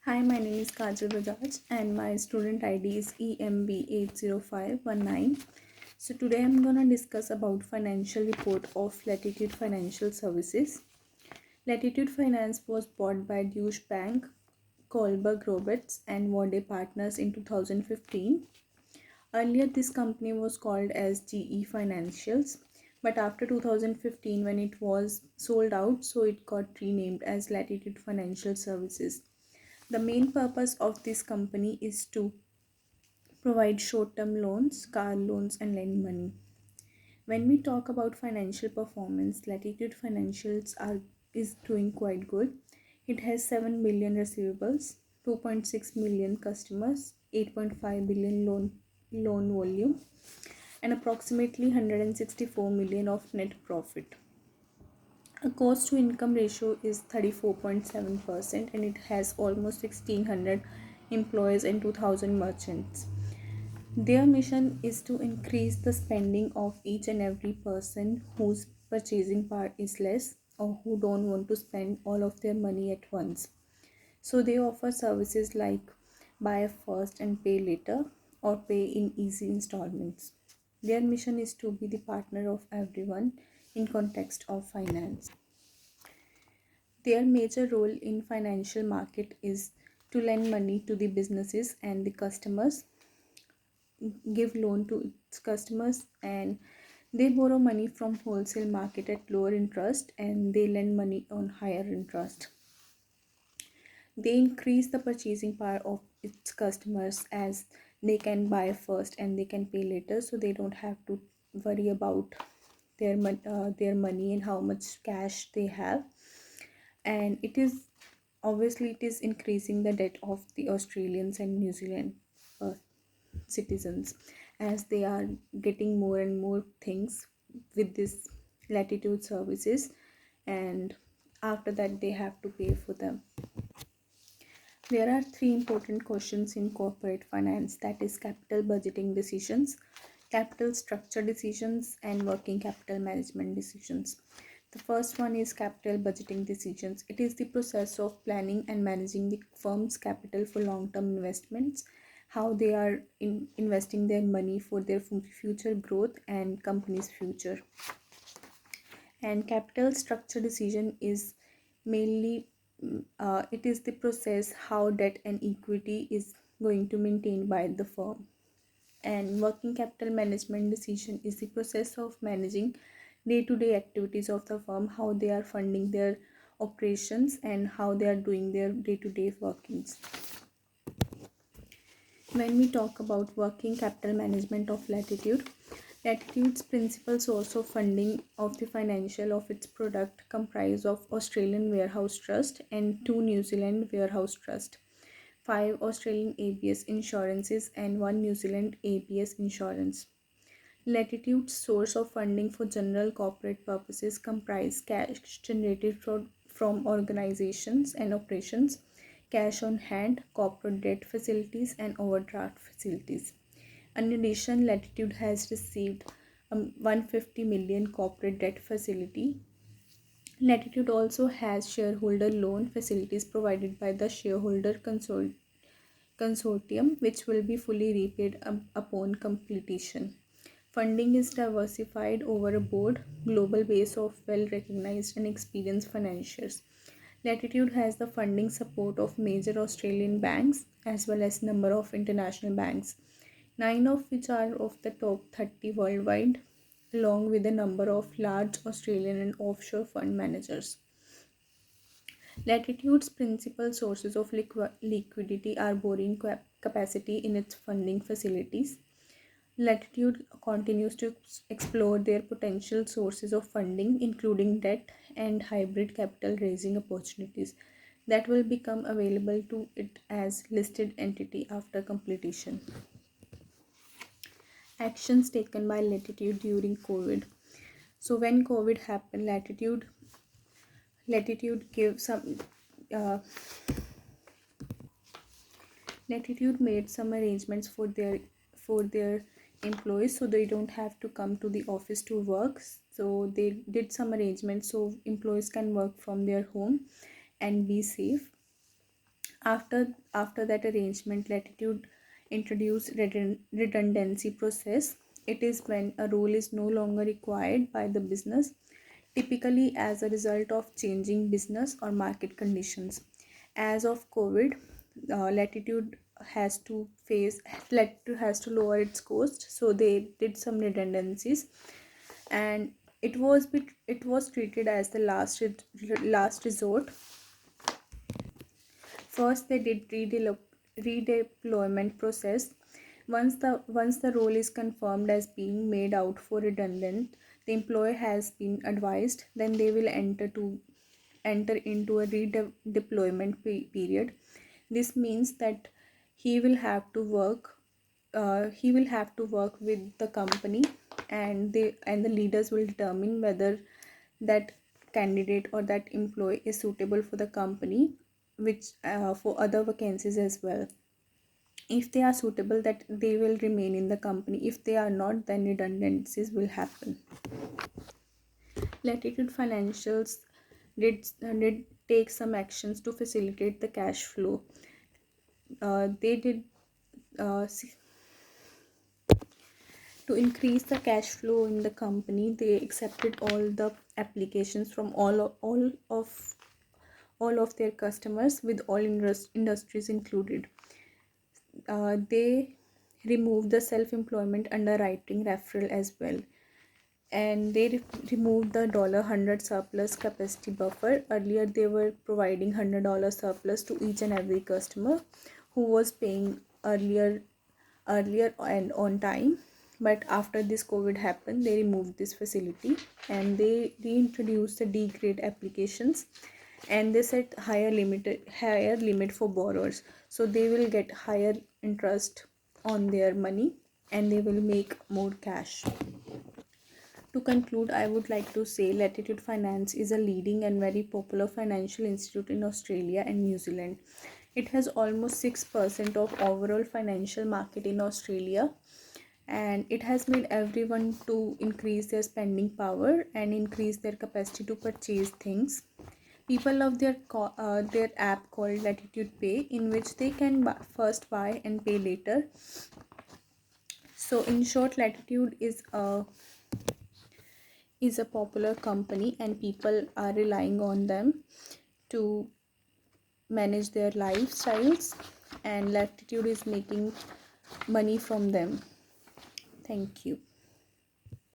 Hi, my name is Kajal Bajaj and my student ID is EMB80519. So today I'm gonna discuss about financial report of Latitude Financial Services. Latitude Finance was bought by Deutsche Bank, Kohlberg Roberts and Wade Partners in 2015. Earlier this company was called as GE Financials, but after 2015 when it was sold out, so it got renamed as Latitude Financial Services. The main purpose of this company is to provide short term loans, car loans, and lend money. When we talk about financial performance, Latitude Financials is doing quite good. It has 7 million receivables, 2.6 million customers, 8.5 billion loan volume, and approximately 164 million of net profit. A cost to income ratio is 34.7% and it has almost 1600 employees and 2000 merchants. Their mission is to increase the spending of each and every person whose purchasing power is less or who don't want to spend all of their money at once. So they offer services like buy first and pay later or pay in easy installments. Their mission is to be the partner of everyone in context of finance. Their major role in financial market is to lend money to the businesses and the customers, give loan to its customers, and they borrow money from wholesale market at lower interest and they lend money on higher interest. They increase the purchasing power of its customers as they can buy first and they can pay later, so they don't have to worry about their money and how much cash they have. And it is increasing the debt of the Australians and New Zealand uh, citizens, as they are getting more and more things with this Latitude services, and after that they have to pay for them. There are three important questions in corporate finance, that is capital budgeting decisions, capital structure decisions, and working capital management decisions. The first one is capital budgeting decisions. It is the process of planning and managing the firm's capital for long-term investments, how they are investing their money for their future growth and company's future. And capital structure decision is mainly it is the process how debt and equity is going to maintain by the firm. And working capital management decision is the process of managing day-to-day activities of the firm, how they are funding their operations and how they are doing their day-to-day workings. When we talk about working capital management of Latitude's principal source of funding of the financial of its product comprise of Australian Warehouse Trust and 2 New Zealand Warehouse Trust, 5 Australian ABS insurances and 1 New Zealand ABS insurance. Latitude's source of funding for general corporate purposes comprise cash generated from organizations and operations, cash on hand, corporate debt facilities, and overdraft facilities. In addition, Latitude has received 150 million corporate debt facility. Latitude also has shareholder loan facilities provided by the shareholder consortium, which will be fully repaid upon completion. Funding is diversified over a broad global base of well-recognized and experienced financiers. Latitude has the funding support of major Australian banks as well as number of international banks, 9 of which are of the top 30 worldwide, along with a number of large Australian and offshore fund managers. Latitude's principal sources of liquidity are borrowing capacity in its funding facilities. Latitude continues to explore their potential sources of funding, including debt and hybrid capital raising opportunities that will become available to it as listed entity after completion. Actions taken by Latitude during COVID. So when COVID happened, Latitude gave some uh, Latitude made some arrangements for their employees so they don't have to come to the office to work. So they did some arrangements so employees can work from their home and be safe. After that arrangement, Latitude introduced redundancy process. It is when a role is no longer required by the business, typically as a result of changing business or market conditions. As of COVID, Latitude has to face Latitude has to lower its cost, so they did some redundancies, and it was treated as the last resort. First, they did redeployment process. Once the role is confirmed as being made out for redundant, the employee has been advised. Then they will enter into a redeployment period. This means that he will have to work. He will have to work with the company, and the leaders will determine whether that candidate or that employee is suitable for the company, which for other vacancies as well. If they are suitable, that they will remain in the company. If they are not, then redundancies will happen. Latitude Financials did take some actions to facilitate the cash flow. They did to increase the cash flow in the company. They accepted all the applications from all of their customers, with all industries included. They removed the self-employment underwriting referral as well, and they removed the $100 surplus capacity buffer. Earlier they were providing $100 surplus to each and every customer who was paying earlier and on time, but after this COVID happened, they removed this facility, and they reintroduced the D grade applications, and they set higher limit for borrowers, so they will get higher interest on their money, and they will make more cash. To conclude, I would like to say Latitude Finance is a leading and very popular financial institute in Australia and New Zealand. It has almost 6% of overall financial market in Australia, and it has made everyone to increase their spending power and increase their capacity to purchase things. People love their app called Latitude Pay, in which they can first buy and pay later. So in short, Latitude is a popular company, and people are relying on them to manage their lifestyles, and Latitude is making money from them. Thank you.